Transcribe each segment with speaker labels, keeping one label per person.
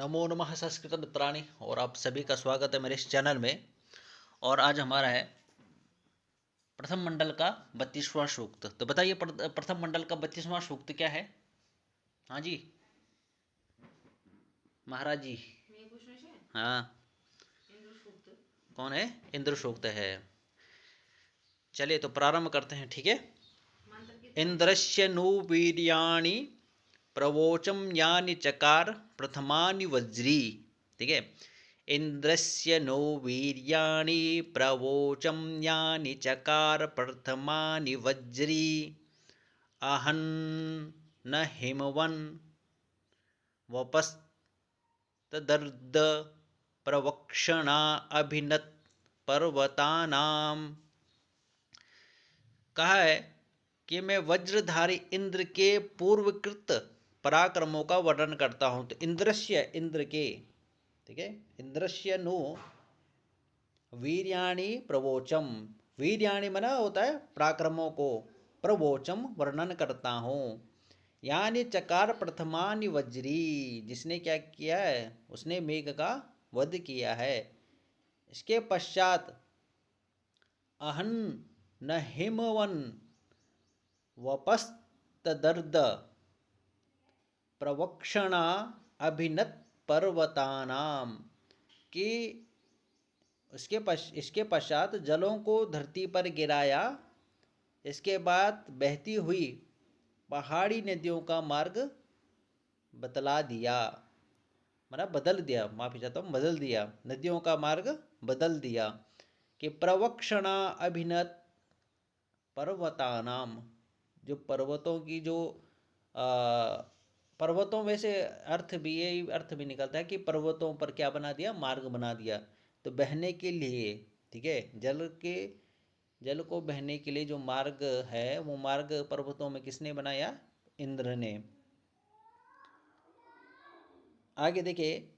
Speaker 1: नमो नमः संस्कृत मित्राणि। और आप सभी का स्वागत है मेरे इस चैनल में। और आज हमारा है प्रथम मंडल का 32वां सूक्त। तो बताइए प्रथम मंडल का 32वां सूक्त क्या है? हाँ जी महाराज जी। हाँ, कौन है? इंद्र सूक्त है। चलिए तो प्रारंभ करते हैं, ठीक है। इंद्रस्य नु वीर्याणि प्रवोचम यानि चकार प्रथमानि वज्री। ठीक है। इंद्रस्य नो वीर्याणि प्रवोचम यानि चकार प्रथमानि वज्री अहन न हिमवन वपस्तदर्द प्रवक्षणा अभिनत पर्वतानाम। कहा है कि मैं वज्रधारी इंद्र के पूर्वकृत पराक्रमों का वर्णन करता हूं। तो इंद्रस्य, इंद्र के, ठीक है। इंद्रस्य नु वीर्याणि प्रवोचम, वीर्याणि मना होता है पराक्रमों को, प्रवोचम वर्णन करता हूँ। यानी चकार प्रथमानि वज्री, जिसने क्या किया है, उसने मेघ का वध किया है। इसके पश्चात अहन न हिमवन वपस्तदर्द प्रवक्षणा अभिनत पर्वतानाम, कि इसके पश्चात जलों को धरती पर गिराया। इसके बाद बहती हुई पहाड़ी नदियों का मार्ग बतला दिया, मतलब बदल दिया, माफी चाहता हूँ, बदल दिया, नदियों का मार्ग बदल दिया। कि प्रवक्षणा अभिनत पर्वतानाम, जो पर्वतों की जो पर्वतों में से अर्थ भी, यही अर्थ भी निकलता है कि पर्वतों पर क्या बना दिया, मार्ग बना दिया। तो बहने के लिए, ठीक है, जल को बहने के लिए जो मार्ग है, वो मार्ग पर्वतों में किसने बनाया? इंद्र ने। आगे देखिए,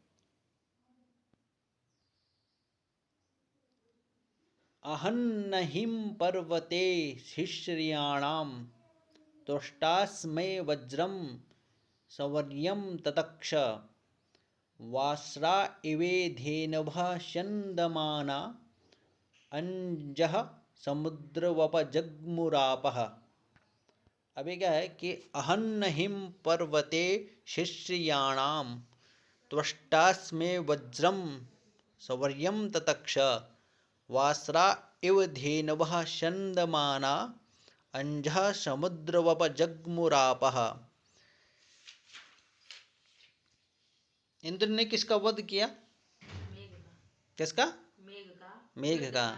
Speaker 1: अहन्नहिम पर्वते शिश्रियाणाम तुष्टास्मै वज्रम सवर्यम ततक्ष वास्रा इवेधेनभः शन्दमाना अंजः समुद्रवपजग्मुरापः। अभी क्या है कि अहन्नहिम पर्वते शिश्रियाणाम त्वष्टास्मे वज्रम सवर्यम ततक्ष वास्रा इव धेनवः शन्दमाना अंजः समुद्रवपजग्मुरापः। इंद्र ने किसका वध किया? किसका? मेघ का।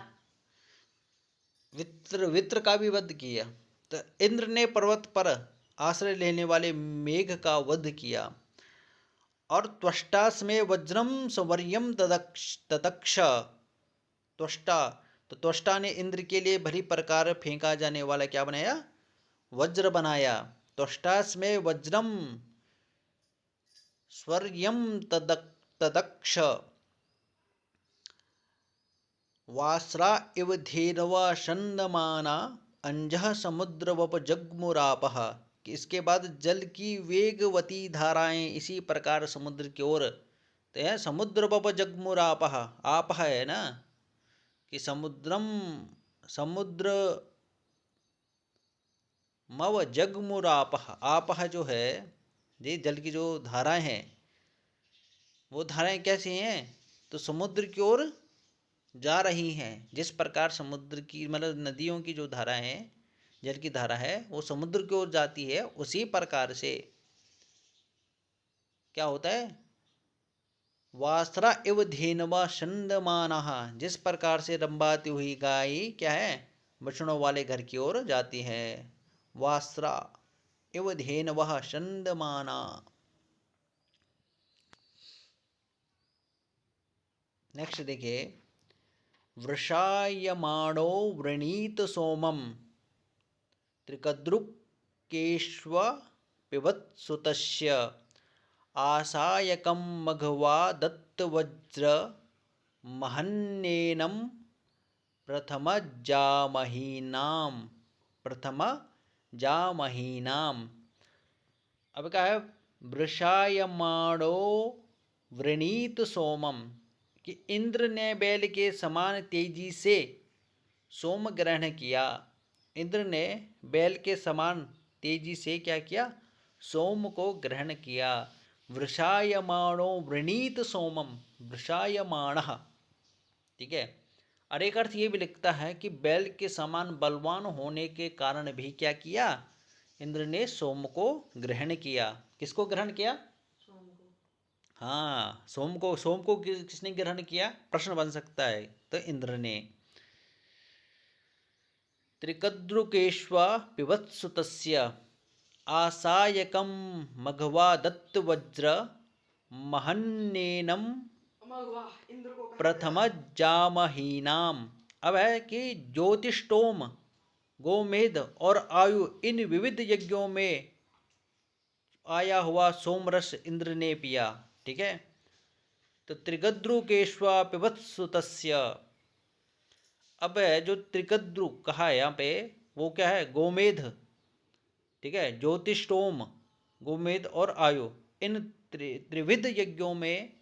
Speaker 1: वित्र का भी वध किया। तो इंद्र ने पर्वत पर आश्रय लेने वाले मेघ का वध किया। और त्वष्टास्मे वज्रम सवर्यम ततक्ष, त्वष्टा, तो त्वष्टा ने इंद्र के लिए भली प्रकार फेंका जाने वाला क्या बनाया? वज्र बनाया। त्वष्टास्मे वज्रम स्वर्यम तदक्ष वास्रा इव धेनवा शन्दमाना अंजः समुद्रवपजग्मुरापः। कि इसके बाद जल की वेगवती धाराएं इसी प्रकार समुद्र की ओर, तो है समुद्रवपजग्मुरापः, आपः है ना, कि समुद्र मव जगमुरापः, आपः जो है, ये जल की जो धाराएं हैं, वो धाराएं कैसी हैं? तो समुद्र की ओर जा रही हैं। जिस प्रकार समुद्र की, मतलब नदियों की जो धारा है, जल की धारा है, वो समुद्र की ओर जाती है, उसी प्रकार से क्या होता है? वास्रा इव धेनवा शन्दमानः, जिस प्रकार से रंबाती हुई गाय क्या है? बछड़ों वाले घर की ओर जाती है। वास्रा इव धेनवः शन्दमाना। नेक्स्ट देखिए, वृषायमाणो वृणीत सोमम त्रिकद्रुकेष्व पिबत्सुतस्य आसायकं मघवा दत्तवज्र महन्नेनं प्रथम जामहीनाम। अब क्या है? वृषायमाणो वृणीत सोमम, कि इंद्र ने बैल के समान तेजी से सोम ग्रहण किया। इंद्र ने बैल के समान तेजी से क्या किया? सोम को ग्रहण किया। वृषायमाणो वृणीत सोमम, वृषायमाण, ठीक है। और एक अर्थ ये भी लिखता है कि बैल के समान बलवान होने के कारण भी क्या किया? इंद्र ने सोम को ग्रहण किया। किसको ग्रहण किया? हाँ, सोम को किसने ग्रहण किया? प्रश्न बन सकता है। तो इंद्र ने। त्रिकद्रुकेश्वा पिबत्सुतस्य आसायकं मघवा दत्तवज्र महन्नेनम प्रथम जामहीनाम। अब है कि ज्योतिष्टोम, गोमेध और आयु, इन विविध यज्ञों में आया हुआ सोमरस इंद्र ने पिया। ठीक है। तो त्रिगद्रुकेश्वा पिबत्सुतस्य, अब जो त्रिकद्रु कहा है यहाँ पे वो क्या है? गोमेध, ठीक है, ज्योतिष्टोम, गोमेध और आयु, इन त्रिविध यज्ञों में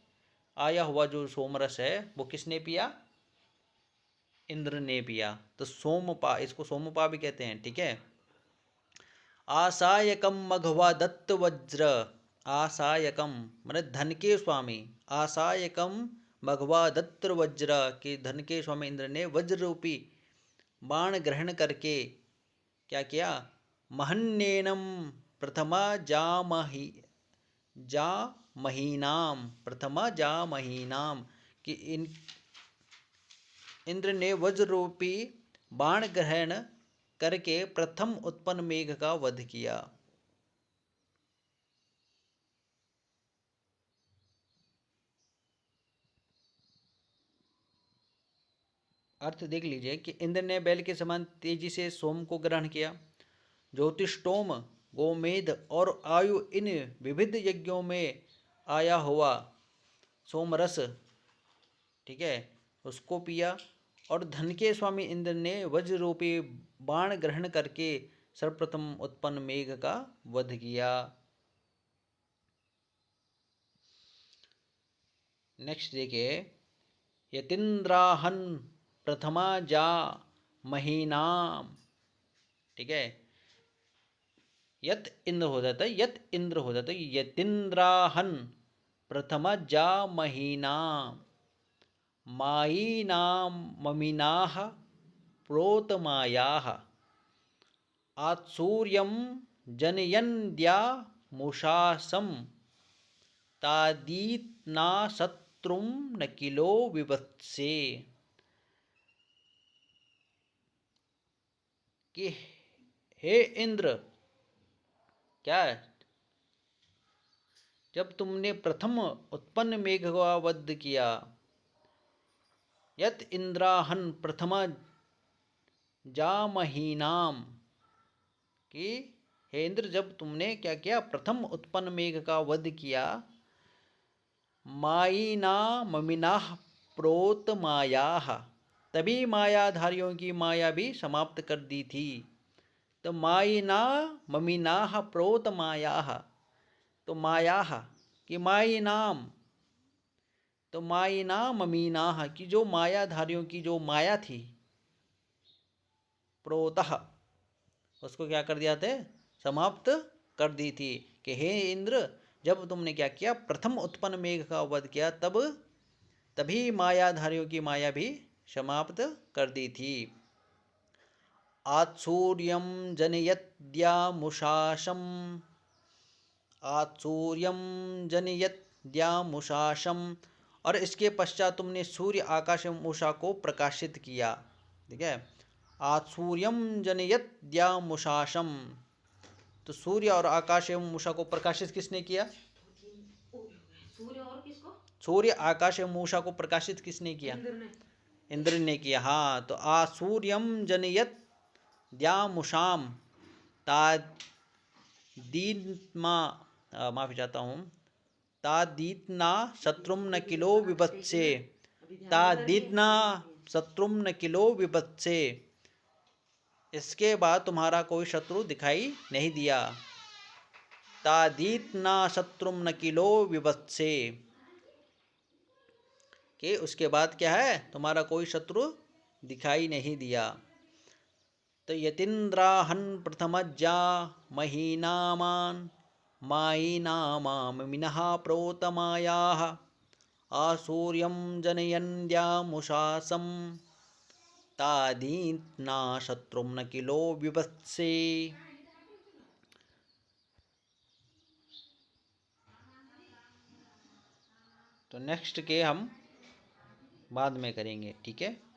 Speaker 1: आया हुआ जो सोमरस है वो किसने पिया? इंद्र ने पिया। तो सोमपा, इसको सोमपा भी कहते हैं। ठीक है। आसायकम मघवा दत्त वज्र, आसायकम माने धन के स्वामी, आसायकम मघवा दत्त वज्र, के धन के स्वामी इंद्र ने वज्र रूपी बाण ग्रहण करके क्या किया? महन्नेनम प्रथमा जामहीनाम, प्रथमा जामहीनाम, कि इंद्र ने वज्र रूपी बाण ग्रहण करके प्रथम उत्पन्न मेघ का वध किया। अर्थ देख लीजिए कि इंद्र ने बैल के समान तेजी से सोम को ग्रहण किया। ज्योतिष्टोम, गोमेध और आयु, इन विविध यज्ञों में आया हुआ सोमरस, ठीक है, उसको पिया। और धन के स्वामी इंद्र ने वज्र रूपी बाण ग्रहण करके सर्वप्रथम उत्पन्न मेघ का वध किया। नेक्स्ट देखिए, यतीन्द्राहन प्रथमा जा महीनाम, ठीक है, यत इंद्र हो जाता है, यत इंद्र हो जाता है, यतीन्द्राहन प्रथमा जा महीनाम मायीनाम ममिनाः प्रोतमायाः आत्सूर्यं जनयन्द्यामुषासं तादीत्ना शत्रुं न किलो विवत्से, कि हे इंद्र, क्या है? जब तुमने प्रथम उत्पन्न मेघ का वध किया, यत इंद्राहन प्रथमा जामहीनाम, कि हे इंद्र जब तुमने क्या किया? प्रथम उत्पन्न मेघ का वध किया। मायीना ममिनाः प्रोत मायाः, तभी मायाधारियों की माया भी समाप्त कर दी थी। तो मायीना ममिनाः प्रोत मायाः, तो मायाः कि मायीनाम, तो मायीना ममीनाः, की जो मायाधारियों की जो माया थी, प्रोतः, उसको क्या कर दिया थे? समाप्त कर दी थी। कि हे इंद्र, जब तुमने क्या किया? प्रथम उत्पन्न मेघ का वध किया, तभी मायाधारियों की माया भी समाप्त कर दी थी। आत्सूर्यं जनयद्यामुषाशम, आत्सूर्यं जनयद्यामुषाशम, और इसके पश्चात तुमने सूर्य आकाश एवं उषा को प्रकाशित किया। ठीक है। आत्सूर्यम जनयद्यामुषाशम, तो सूर्य और आकाश एवं उषा को प्रकाशित किसने किया? सूर्य और किसको? सूर्य, आकाश एवं उषा को प्रकाशित किसने किया? इंद्र ने किया। हाँ, तो आसूर्यम जनयत द्यामुषाम तादीत्मा, माफी चाहता हूँ, तादीतना शत्रुम न किलो विभत्से, तादीतना शत्रुम न किलो विभत्से, इसके बाद तुम्हारा कोई शत्रु दिखाई नहीं दिया। तादीतना शत्रुम न किलो विभत्से, कि उसके बाद क्या है, तुम्हारा कोई शत्रु दिखाई नहीं दिया। तो यतीन्द्राहन प्रथमज्जा महीनामान मायिनामामिनः प्रोतमायाः आसूर्यं जनयन्द्यामुषासं तादीन्ना शत्रुं न किलो विवत्से। तो नेक्स्ट के हम बाद में करेंगे, ठीक है।